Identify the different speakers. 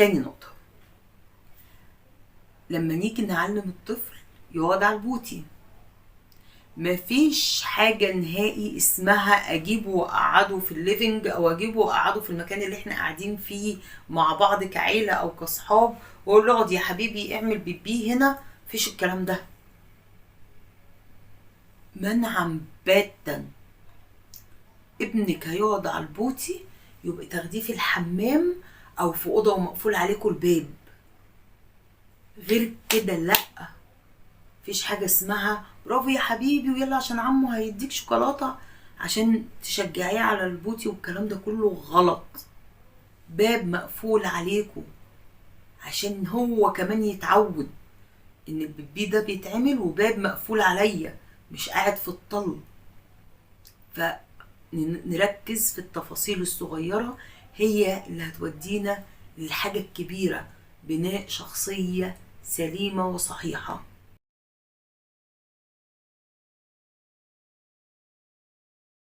Speaker 1: تاني نقطة، لما نيجي نعلم الطفل يقعد على البوتي، مفيش حاجة نهائي اسمها اجيبه واقعده في الليفنج او اجيبه واقعده في المكان اللي احنا قاعدين فيه مع بعض كعيلة او كصحاب واقول له اقعد يا حبيبي اعمل بيبي هنا. مفيش الكلام ده، منعا باتا. ابنك هيقعد على البوتي يبقى تاخديه في الحمام او في اوضه ومقفول عليكم الباب، غير كده لا. مفيش حاجه اسمها برافو يا حبيبي ويلا عشان عمو هيديك شوكولاته عشان تشجعيه على البوتي، والكلام ده كله غلط. باب مقفول عليكم عشان هو كمان يتعود ان البيبي ده بيتعمل وباب مقفول عليا مش قاعد في الطل. فنركز في التفاصيل الصغيرة هي اللي هتودينا للحاجة الكبيرة، بناء شخصية سليمة وصحيحة.